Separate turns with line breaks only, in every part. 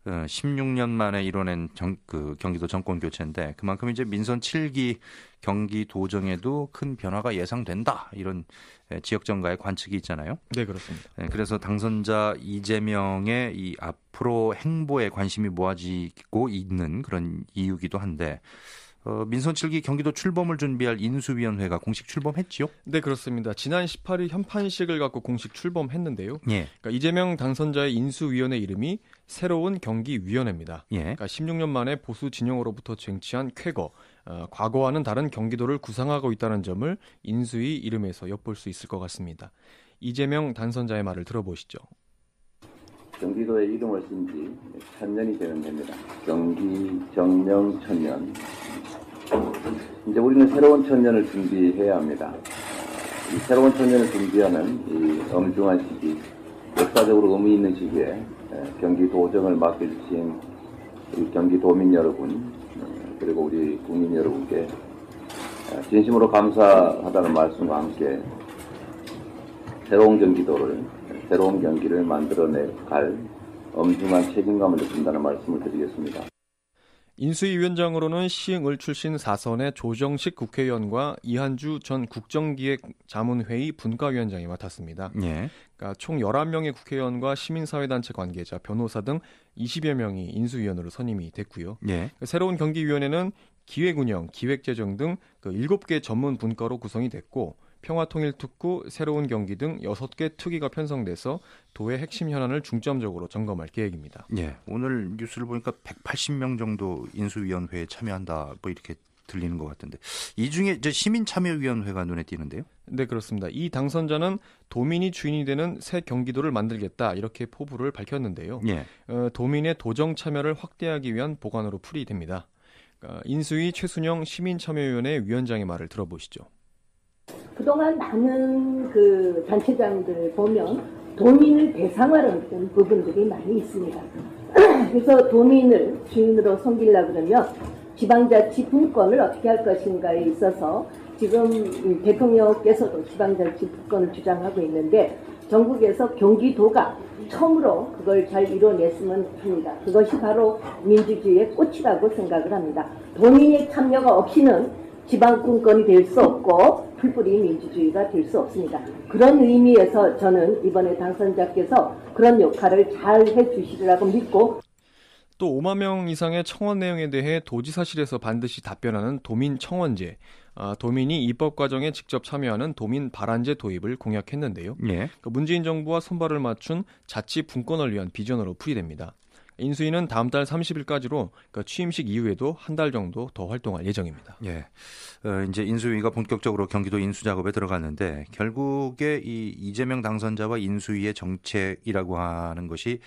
16년 만에 이뤄낸 경기도 정권 교체인데 그만큼 이제 민선 7기 경기도정에도 큰 변화가 예상된다. 이런 지역정가의 관측이 있잖아요.
네, 그렇습니다.
그래서 당선자 이재명의 이 앞으로 행보에 관심이 모아지고 있는 그런 이유기도 한데 민선 7기 경기도 출범을 준비할 인수위원회가 공식 출범했지요?
네, 그렇습니다. 지난 18일 현판식을 갖고 공식 출범했는데요.
예.
그러니까 이재명 당선자의 인수위원회 이름이 새로운 경기위원회입니다.
예.
그러니까 16년 만에 보수 진영으로부터 쟁취한 쾌거, 과거와는 다른 경기도를 구상하고 있다는 점을 인수위 이름에서 엿볼 수 있을 것 같습니다. 이재명 당선자의 말을 들어보시죠.
경기도의 이름을 쓴 지 1000년이 되는 해입니다. 경기, 정명, 천년. 이제 우리는 새로운 천년을 준비해야 합니다. 이 새로운 천년을 준비하는 이 엄중한 시기, 역사적으로 의미 있는 시기에 경기도정을 맡겨주신 우리 경기도민 여러분, 그리고 우리 국민 여러분께 진심으로 감사하다는 말씀과 함께 새로운 경기도를, 새로운 경기를 만들어내갈 엄중한 책임감을 느낀다는 말씀을 드리겠습니다.
인수위원장으로는 시흥을 출신 4선의 조정식 국회의원과 이한주 전 국정기획자문회의 분과위원장이 맡았습니다.
예.
그러니까 총 11명의 국회의원과 시민사회단체 관계자, 변호사 등 20여 명이 인수위원으로 선임이 됐고요.
예.
새로운 경기위원회는 기획운영, 기획재정 등 7개 전문 분과로 구성이 됐고 평화통일특구, 새로운 경기 등 6개 특위가 편성돼서 도의 핵심 현안을 중점적으로 점검할 계획입니다.
예, 오늘 뉴스를 보니까 180명 정도 인수위원회에 참여한다 뭐 이렇게 들리는 것 같은데 이 중에 이제 시민참여위원회가 눈에 띄는데요?
네, 그렇습니다. 이 당선자는 도민이 주인이 되는 새 경기도를 만들겠다 이렇게 포부를 밝혔는데요.
예.
도민의 도정 참여를 확대하기 위한 보관으로 풀이됩니다. 인수위 최순영 시민참여위원회 위원장의 말을 들어보시죠.
그동안 많은 그 단체장들 보면 도민을 대상화로 했던 부분들이 많이 있습니다. 그래서 도민을 주인으로 섬기려고 그러면 지방자치 분권을 어떻게 할 것인가에 있어서 지금 대통령께서도 지방자치 분권을 주장하고 있는데 전국에서 경기도가 처음으로 그걸 잘 이뤄냈으면 합니다. 그것이 바로 민주주의의 꽃이라고 생각을 합니다. 도민의 참여가 없이는 지방분권이 될 수 없고 풀뿌리 민주주의가 될 수 없습니다. 그런 의미에서 저는 이번에 당선자께서 그런 역할을 잘 해주시리라고 믿고
또 5만 명 이상의 청원 내용에 대해 도지사실에서 반드시 답변하는 도민청원제, 도민이 입법 과정에 직접 참여하는 도민 발안제 도입을 공약했는데요.
예.
문재인 정부와 손발을 맞춘 자치 분권을 위한 비전으로 풀이됩니다. 인수위는 다음 달 30일까지로 취임식 이후에도 한 달 정도 더 활동할 예정입니다.
예, 이제 인수위가 본격적으로 경기도 인수 작업에 들어갔는데 결국에 이 이재명 당선자와 인수위의 정책이라고 하는 것이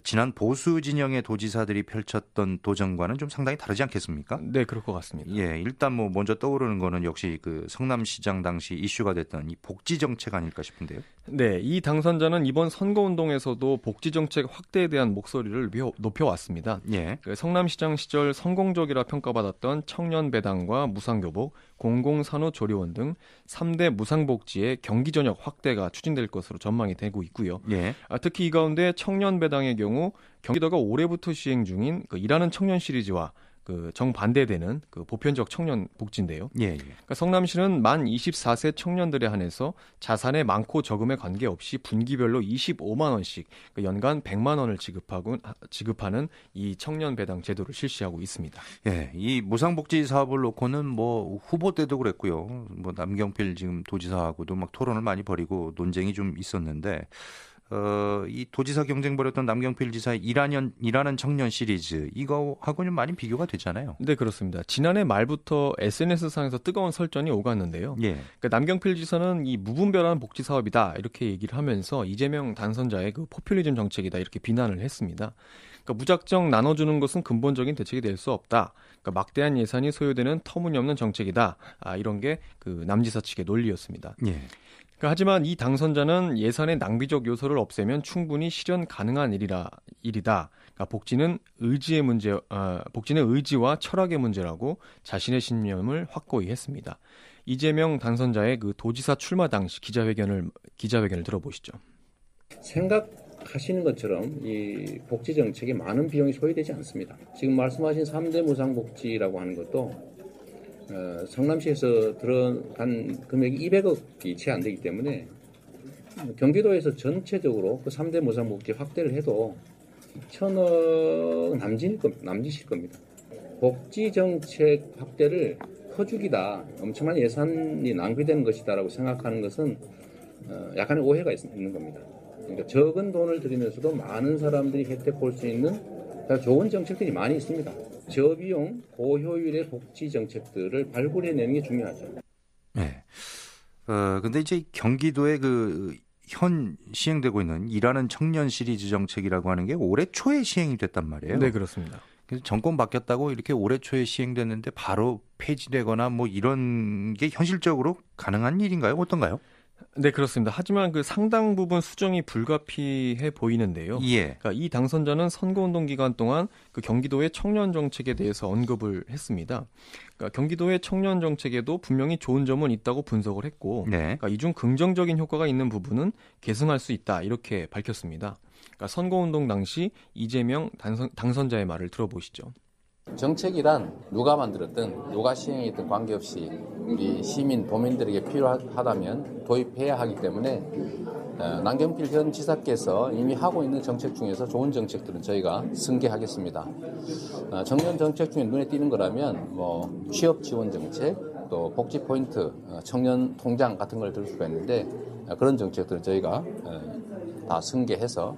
지난 보수 진영의 도지사들이 펼쳤던 도정과는 좀 상당히 다르지 않겠습니까?
네, 그럴 것 같습니다.
예, 일단 뭐 먼저 떠오르는 거는 역시 그 성남시장 당시 이슈가 됐던 이 복지 정책 아닐까 싶은데요.
네, 이 당선자는 이번 선거운동에서도 복지 정책 확대에 대한 목소리를 높여왔습니다.
예.
성남시장 시절 성공적이라 평가받았던 청년 배당과 무상교복, 공공산후조리원 등 3대 무상복지의 경기 전역 확대가 추진될 것으로 전망이 되고 있고요.
예.
특히 이 가운데 청년 배당의 경우 경기도가 올해부터 시행 중인 일하는 청년 시리즈와 정반대되는 보편적 청년 복지인데요.
예, 예.
그러니까 성남시는 만 24세 청년들에 한해서 자산의 많고 적음에 관계없이 분기별로 25만 원씩 연간 100만 원을 지급하는 이 청년 배당 제도를 실시하고 있습니다.
예, 이 무상복지 사업을 놓고는 뭐 후보 때도 그랬고요. 뭐 남경필 지금 도지사하고도 막 토론을 많이 벌이고 논쟁이 좀 있었는데. 이 도지사 경쟁 벌였던 남경필 지사의 일하는 청년 시리즈 이거하고는 많이 비교가 되잖아요.
네, 그렇습니다. 지난해 말부터 SNS상에서 뜨거운 설전이 오갔는데요.
예.
그러니까 남경필 지사는 이 무분별한 복지 사업이다 이렇게 얘기를 하면서 이재명 당선자의 포퓰리즘 정책이다 이렇게 비난을 했습니다. 그러니까 무작정 나눠주는 것은 근본적인 대책이 될 수 없다. 그러니까 막대한 예산이 소요되는 터무니없는 정책이다. 이런 게 남지사 측의 논리였습니다.
예.
하지만 이 당선자는 예산의 낭비적 요소를 없애면 충분히 실현 가능한 일이다. 그러니까 복지는 의지와 철학의 문제라고 자신의 신념을 확고히 했습니다. 이재명 당선자의 도지사 출마 당시 기자회견을 들어보시죠.
생각하시는 것처럼 이 복지 정책에 많은 비용이 소요되지 않습니다. 지금 말씀하신 3대 무상복지라고 하는 것도 성남시에서 들어간 금액이 200억이 채 안 되기 때문에 경기도에서 전체적으로 그 3대 무상복지 확대를 해도 1,000억 남짓일 겁니다. 복지 정책 확대를 퍼주기다, 엄청난 예산이 낭비되는 것이다라고 생각하는 것은 약간의 오해가 있는 겁니다. 그러니까 적은 돈을 들이면서도 많은 사람들이 혜택 볼 수 있는 좋은 정책들이 많이 있습니다. 저비용, 고효율의 복지 정책들을 발굴해내는 게 중요하죠.
네. 근데 이제 경기도의 현 시행되고 있는 일하는 청년 시리즈 정책이라고 하는 게 올해 초에 시행이 됐단 말이에요.
네, 그렇습니다.
그래서 정권 바뀌었다고 이렇게 올해 초에 시행됐는데 바로 폐지되거나 뭐 이런 게 현실적으로 가능한 일인가요? 어떤가요?
네, 그렇습니다. 하지만 그 상당 부분 수정이 불가피해 보이는데요.
예.
그러니까 이 당선자는 선거운동 기간 동안 그 경기도의 청년 정책에 대해서 언급을 했습니다. 그러니까 경기도의 청년 정책에도 분명히 좋은 점은 있다고 분석을 했고,
네.
그러니까 이 중 긍정적인 효과가 있는 부분은 계승할 수 있다 이렇게 밝혔습니다. 그러니까 선거운동 당시 이재명 당선자의 말을 들어보시죠.
정책이란 누가 만들었든 누가 시행했든 관계없이 우리 시민, 도민들에게 필요하다면 도입해야 하기 때문에 남경필 현 지사께서 이미 하고 있는 정책 중에서 좋은 정책들은 저희가 승계하겠습니다. 청년 정책 중에 눈에 띄는 거라면 뭐 취업 지원 정책, 또 복지 포인트, 청년 통장 같은 걸 들 수가 있는데 그런 정책들은 저희가 다 승계해서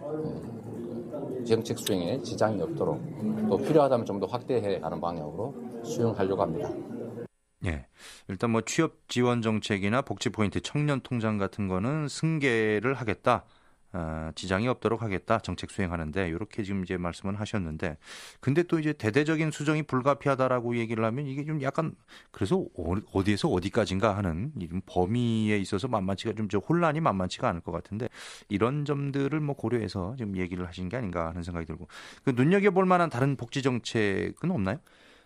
정책 수행에 지장이 없도록 또 필요하다면 좀 더 확대해 가는 방향으로 수용하려고 합니다.
예. 일단 뭐 취업 지원 정책이나 복지 포인트, 청년 통장 같은 거는 승계를 하겠다. 지장이 없도록 하겠다. 정책 수행하는데 이렇게 지금 이제 말씀을 하셨는데, 근데 또 이제 대대적인 수정이 불가피하다라고 얘기를 하면 이게 좀 약간 그래서 어디에서 어디까지인가 하는 이런 범위에 있어서 만만치가 좀 혼란이 만만치가 않을 것 같은데, 이런 점들을 뭐 고려해서 지금 얘기를 하신 게 아닌가 하는 생각이 들고, 그 눈여겨볼 만한 다른 복지 정책은 없나요?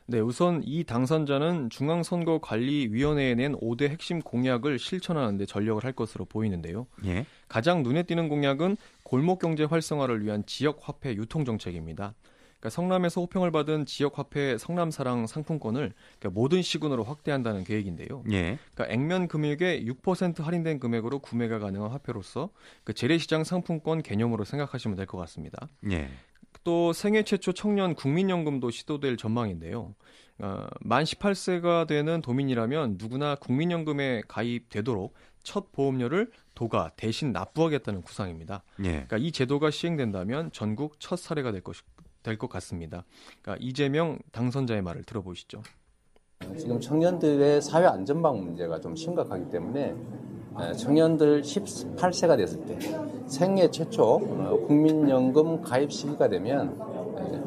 네, 우선 이 당선자는 중앙선거관리위원회에 낸 5대 핵심 공약을 실천하는 데 전력을 할 것으로 보이는데요.
예.
가장 눈에 띄는 공약은 골목경제 활성화를 위한 지역화폐 유통정책입니다. 그러니까 성남에서 호평을 받은 지역화폐 성남사랑 상품권을 그러니까 모든 시군으로 확대한다는 계획인데요.
예.
그러니까 액면 금액의 6% 할인된 금액으로 구매가 가능한 화폐로서 그 재래시장 상품권 개념으로 생각하시면 될 것 같습니다.
예.
또 생애 최초 청년 국민연금도 시도될 전망인데요. 만 18세가 되는 도민이라면 누구나 국민연금에 가입되도록 첫 보험료를 도가 대신 납부하겠다는 구상입니다.
예.
그러니까 이 제도가 시행된다면 전국 첫 사례가 될 것 같습니다. 그러니까 이재명 당선자의 말을 들어보시죠.
지금 청년들의 사회 안전망 문제가 좀 심각하기 때문에 청년들 18세가 됐을 때 생애 최초 국민연금 가입 시기가 되면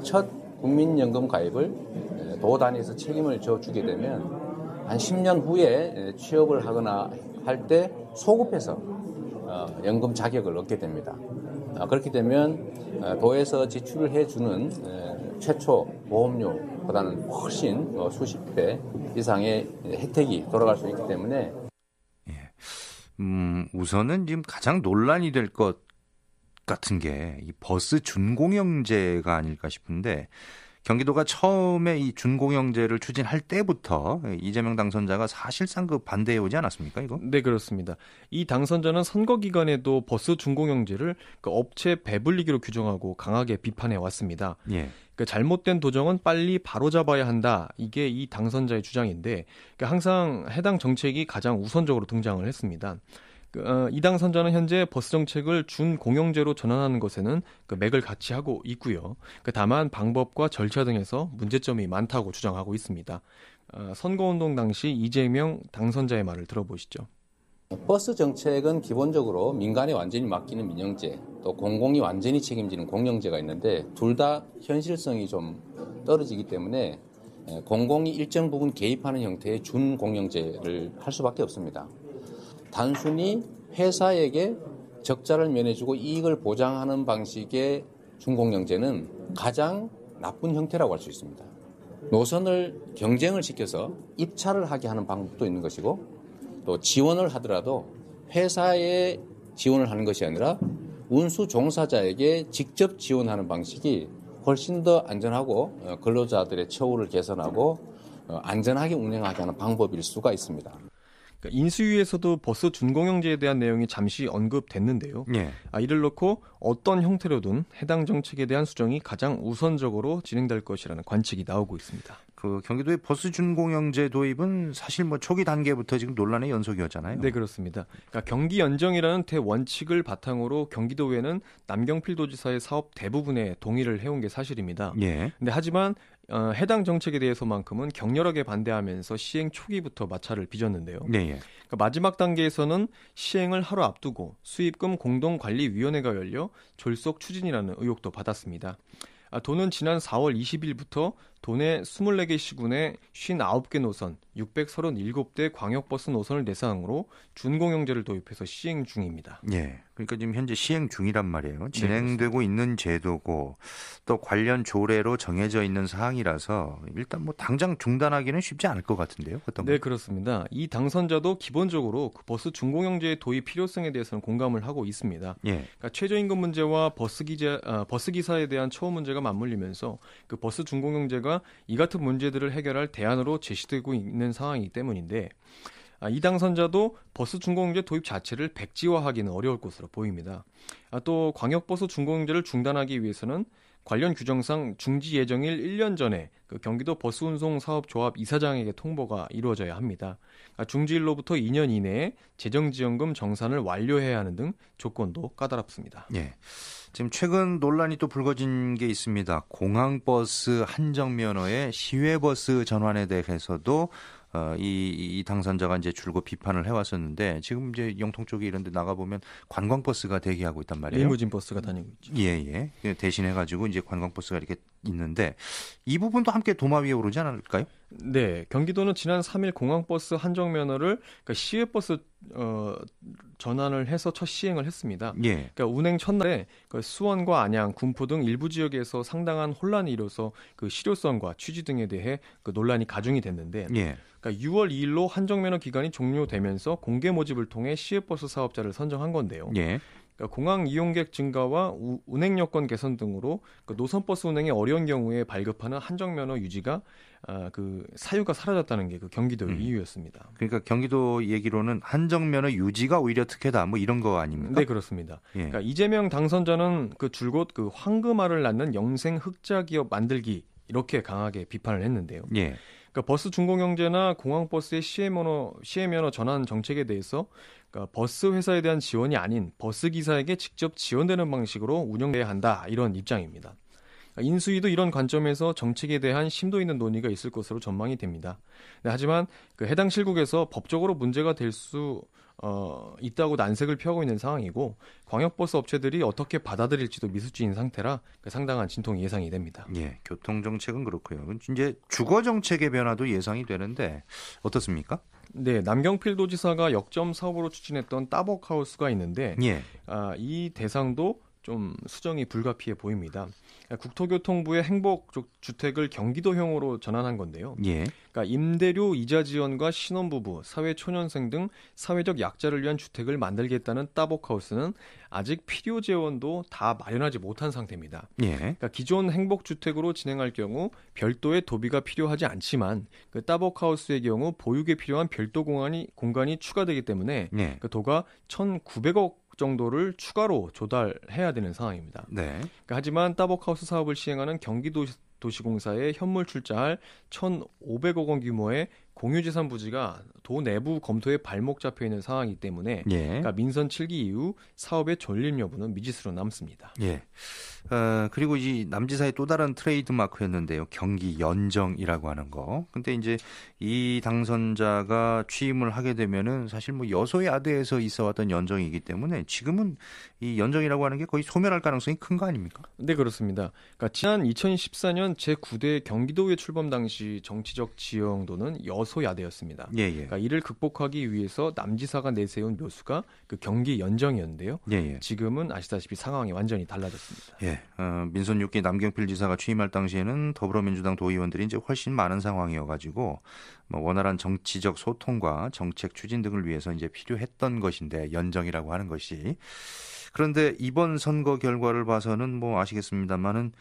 첫 국민연금 가입을 도 단위에서 책임을 져주게 되면 한 10년 후에 취업을 하거나 할 때 소급해서 연금 자격을 얻게 됩니다. 그렇게 되면 도에서 지출을 해주는 최초 보험료보다는 훨씬 수십 배 이상의 혜택이 돌아갈 수 있기 때문에
우선은 지금 가장 논란이 될 것 같은 게 이 버스 준공영제가 아닐까 싶은데, 경기도가 처음에 이 준공영제를 추진할 때부터 이재명 당선자가 사실상 반대해 오지 않았습니까, 이거?
네, 그렇습니다. 이 당선자는 선거 기간에도 버스 준공영제를 업체 배불리기로 규정하고 강하게 비판해 왔습니다.
예.
잘못된 도정은 빨리 바로잡아야 한다. 이게 이 당선자의 주장인데, 항상 해당 정책이 가장 우선적으로 등장을 했습니다. 이 당선자는 현재 버스 정책을 준공영제로 전환하는 것에는 맥을 같이 하고 있고요. 다만 방법과 절차 등에서 문제점이 많다고 주장하고 있습니다. 선거운동 당시 이재명 당선자의 말을 들어보시죠.
버스 정책은 기본적으로 민간에 완전히 맡기는 민영제, 또 공공이 완전히 책임지는 공영제가 있는데 둘 다 현실성이 좀 떨어지기 때문에 공공이 일정 부분 개입하는 형태의 준공영제를 할 수밖에 없습니다. 단순히 회사에게 적자를 면해주고 이익을 보장하는 방식의 준공영제는 가장 나쁜 형태라고 할 수 있습니다. 노선을 경쟁을 시켜서 입찰을 하게 하는 방법도 있는 것이고, 또 지원을 하더라도 회사에 지원을 하는 것이 아니라 운수 종사자에게 직접 지원하는 방식이 훨씬 더 안전하고 근로자들의 처우를 개선하고 안전하게 운행하게 하는 방법일 수가 있습니다.
그러니까 인수위에서도 버스 준공영제에 대한 내용이 잠시 언급됐는데요.
예.
이를 놓고 어떤 형태로든 해당 정책에 대한 수정이 가장 우선적으로 진행될 것이라는 관측이 나오고 있습니다.
그 경기도의 버스 준공영제 도입은 사실 뭐 초기 단계부터 지금 논란의 연속이었잖아요.
네, 그렇습니다. 그러니까 경기 연정이라는 대원칙을 바탕으로 경기도에는 남경필 도지사의 사업 대부분에 동의를 해온 게 사실입니다.
예.
근데 하지만 해당 정책에 대해서만큼은 격렬하게 반대하면서 시행 초기부터 마찰을 빚었는데요.
네, 예.
그러니까 마지막 단계에서는 시행을 하루 앞두고 수입금 공동관리위원회가 열려 졸속 추진이라는 의혹도 받았습니다. 도는 지난 4월 20일부터 도내 24개 시군에 59개 노선, 637대 광역버스 노선을 대상으로 준공영제를 도입해서 시행 중입니다.
예. 그러니까 지금 현재 시행 중이란 말이에요. 진행되고 있는 제도고 또 관련 조례로 정해져 있는 사항이라서 일단 뭐 당장 중단하기는 쉽지 않을 것 같은데요.
네, 그렇습니다. 이 당선자도 기본적으로 그 버스 준공영제의 도입 필요성에 대해서는 공감을 하고 있습니다.
예.
그러니까 최저임금 문제와 버스 기사에 대한 처우 문제가 맞물리면서 그 버스 준공영제가 이 같은 문제들을 해결할 대안으로 제시되고 있는 상황이기 때문인데 이 당선자도 버스 준공영제 도입 자체를 백지화하기는 어려울 것으로 보입니다. 또 광역버스 준공영제를 중단하기 위해서는 관련 규정상 중지 예정일 1년 전에 그 경기도 버스운송사업조합 이사장에게 통보가 이루어져야 합니다. 중지일로부터 2년 이내에 재정지원금 정산을 완료해야 하는 등 조건도 까다롭습니다.
예. 지금 최근 논란이 또 불거진 게 있습니다. 공항버스 한정면허의 시외버스 전환에 대해서도 이 당선자가 이제 줄곧 비판을 해왔었는데 지금 이제 영통 쪽에 이런 데 나가보면 관광버스가 대기하고 있단 말이에요.
리무진 버스가 다니고 있죠.
예. 대신해가지고 이제 관광버스가 이렇게 있는데 이 부분도 함께 도마 위에 오르지 않을까요?
네, 경기도는 지난 3일 공항버스 한정면허를 그러니까 시외버스 전환을 해서 첫 시행을 했습니다.
예.
그러니까 운행 첫날에 그 수원과 안양, 군포 등 일부 지역에서 상당한 혼란이 일어서 그 실효성과 취지 등에 대해 그 논란이 가중이 됐는데,
예.
그러니까 6월 2일로 한정면허 기간이 종료되면서 공개 모집을 통해 시외버스 사업자를 선정한 건데요.
예.
그러니까 공항 이용객 증가와 운행 여건 개선 등으로 그 노선버스 운행이 어려운 경우에 발급하는 한정면허 유지가 그 사유가 사라졌다는 게 그 경기도의 이유였습니다.
그러니까 경기도 얘기로는 한정면허 유지가 오히려 특혜다 뭐 이런 거 아닙니까?
네, 그렇습니다.
예.
그러니까 이재명 당선자는 그 줄곧 그 황금알을 낳는 영생 흑자 기업 만들기 이렇게 강하게 비판을 했는데요.
예.
그러니까 버스 준공영제나 공항버스의 시외면허 전환 정책에 대해서 그러니까 버스 회사에 대한 지원이 아닌 버스 기사에게 직접 지원되는 방식으로 운영돼야 한다 이런 입장입니다. 그러니까 인수위도 이런 관점에서 정책에 대한 심도 있는 논의가 있을 것으로 전망이 됩니다. 네, 하지만 그 해당 실국에서 법적으로 문제가 될 수 있다고 난색을 펴고 있는 상황이고 광역버스 업체들이 어떻게 받아들일지도 미수지인 상태라 상당한 진통이 예상이 됩니다.
예, 교통정책은 그렇고요. 이제 주거정책의 변화도 예상이 되는데 어떻습니까?
네, 남경필 도지사가 역점 사업으로 추진했던 따벅하우스가 있는데
예.
이 대상도 좀 수정이 불가피해 보입니다. 국토교통부의 행복주택을 경기도형으로 전환한 건데요.
예.
그러니까 임대료 이자 지원과 신혼부부, 사회초년생 등 사회적 약자를 위한 주택을 만들겠다는 따복하우스는 아직 필요 재원도 다 마련하지 못한 상태입니다.
예.
그러니까 기존 행복주택으로 진행할 경우 별도의 도비가 필요하지 않지만 그 따복하우스의 경우 보육에 필요한 별도 공간이 추가되기 때문에
예.
그 도가 1,900억 정도를 추가로 조달해야 되는 상황입니다.
네.
그러니까 하지만 따벅하우스 사업을 시행하는 경기도시공사에 현물 출자할 1,500억 원 규모의 공유재산 부지가 도 내부 검토에 발목 잡혀 있는 상황이기 때문에
예.
그러니까 민선 7기 이후 사업의 전립 여부는 미지수로 남습니다.
예. 그리고 이 남지사의 또 다른 트레이드 마크였는데요. 경기 연정이라고 하는 거. 근데 이제 이 당선자가 취임을 하게 되면은 사실 뭐 여소야대에서 있어왔던 연정이기 때문에 지금은 이 연정이라고 하는 게 거의 소멸할 가능성이 큰 거 아닙니까?
네, 그렇습니다. 그러니까 지난 2014년 제9대 경기도의 출범 당시 정치적 지형도는 여소 여소야대였습니다.
예, 예.
그러니까 이를 극복하기 위해서 남지사가 내세운 묘수가 그 경기 연정이었는데요.
예, 예.
지금은 아시다시피 상황이 완전히 달라졌습니다.
예, 민선 6기 남경필 지사가 취임할 당시에는 더불어민주당 도의원들이 이제 훨씬 많은 상황이어가지고 뭐 원활한 정치적 소통과 정책 추진 등을 위해서 이제 필요했던 것인데 연정이라고 하는 것이. 그런데 이번 선거 결과를 봐서는 뭐 아시겠습니다만은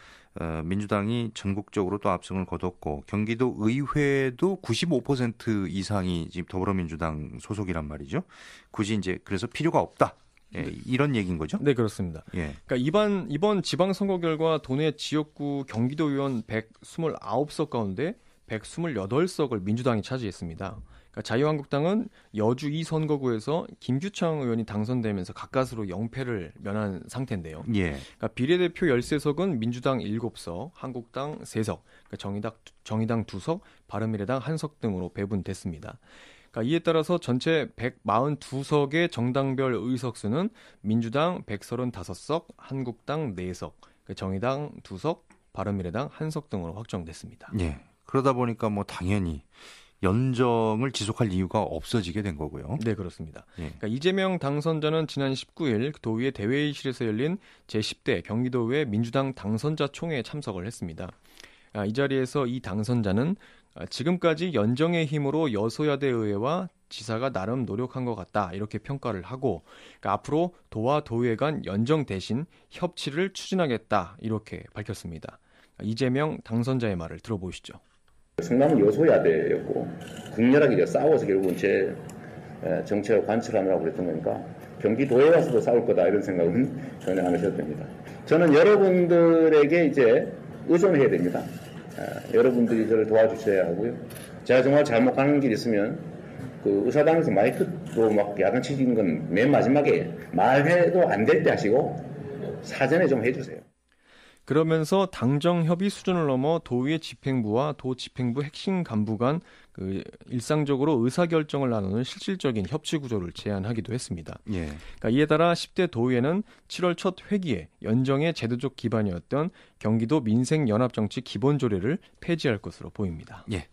민주당이 전국적으로 또 압승을 거뒀고 경기도 의회도 95% 이상이 지금 더불어민주당 소속이란 말이죠. 굳이 이제 그래서 필요가 없다. 예, 이런 얘기인 거죠?
네, 그렇습니다.
예.
그러니까 이번 지방선거 결과 도내 지역구 경기도 의원 129석 가운데 128석을 민주당이 차지했습니다. 그러니까 자유한국당은 여주 2선거구에서 김규창 의원이 당선되면서 가까스로 영패를 면한 상태인데요.
예.
그러니까 비례대표 13석은 민주당 7석, 한국당 3석, 그러니까 정의당 2석, 바른미래당 1석 등으로 배분됐습니다. 그러니까 이에 따라서 전체 142석의 정당별 의석수는 민주당 135석, 한국당 4석, 정의당 2석, 바른미래당 1석 등으로 확정됐습니다.
예. 그러다 보니까 뭐 당연히 연정을 지속할 이유가 없어지게 된 거고요.
네, 그렇습니다.
예.
그러니까 이재명 당선자는 지난 19일 도의회 대회의실에서 열린 제10대 경기도의회 민주당 당선자 총회에 참석을 했습니다. 이 자리에서 이 당선자는 지금까지 연정의 힘으로 여소야대 의회와 지사가 나름 노력한 것 같다 이렇게 평가를 하고 그러니까 앞으로 도와 도의회 간 연정 대신 협치를 추진하겠다 이렇게 밝혔습니다. 이재명 당선자의 말을 들어보시죠.
성남은 여소야대였고 극렬하게 싸워서 결국은 제 정책을 관철하느라고 그랬던 거니까 경기도에 와서도 싸울 거다 이런 생각은 전혀 안 하셔도 됩니다. 저는 여러분들에게 이제 의존해야 됩니다. 여러분들이 저를 도와주셔야 하고요. 제가 정말 잘못 가는 길 있으면 그 의사당에서 마이크로 막 야단치는 건 맨 마지막에 말해도 안 될 때 하시고 사전에 좀 해주세요.
그러면서 당정 협의 수준을 넘어 도의회 집행부와 도집행부 핵심 간부 간 일상적으로 의사결정을 나누는 실질적인 협치 구조를 제안하기도 했습니다.
예.
그러니까 이에 따라 10대 도의회는 7월 첫 회기에 연정의 제도적 기반이었던 경기도 민생연합정치 기본조례를 폐지할 것으로 보입니다.
예.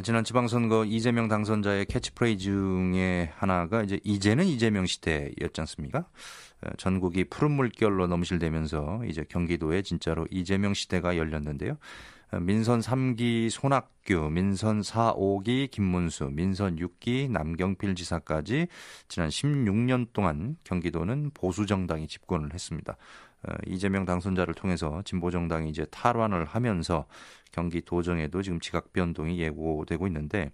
지난 지방선거 이재명 당선자의 캐치프레이즈 중에 하나가 이제는 이재명 시대였지 않습니까? 전국이 푸른 물결로 넘실대면서 이제 경기도에 진짜로 이재명 시대가 열렸는데요. 민선 3기 손학규, 민선 4, 5기 김문수, 민선 6기 남경필 지사까지 지난 16년 동안 경기도는 보수정당이 집권을 했습니다. 이재명 당선자를 통해서 진보정당이 이제 탈환을 하면서 경기도정에도 지금 지각 변동이 예고되고 있는데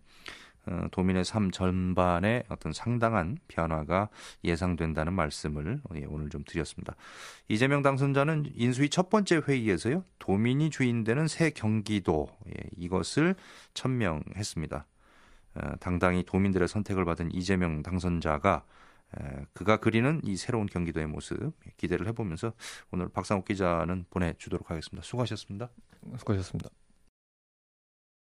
도민의 삶 전반에 어떤 상당한 변화가 예상된다는 말씀을 오늘 좀 드렸습니다. 이재명 당선자는 인수위 첫 번째 회의에서요. 도민이 주인되는 새 경기도 이것을 천명했습니다. 당당히 도민들의 선택을 받은 이재명 당선자가 그가 그리는 이 새로운 경기도의 모습 기대를 해보면서 오늘 박상욱 기자는 보내주도록 하겠습니다. 수고하셨습니다.
수고하셨습니다.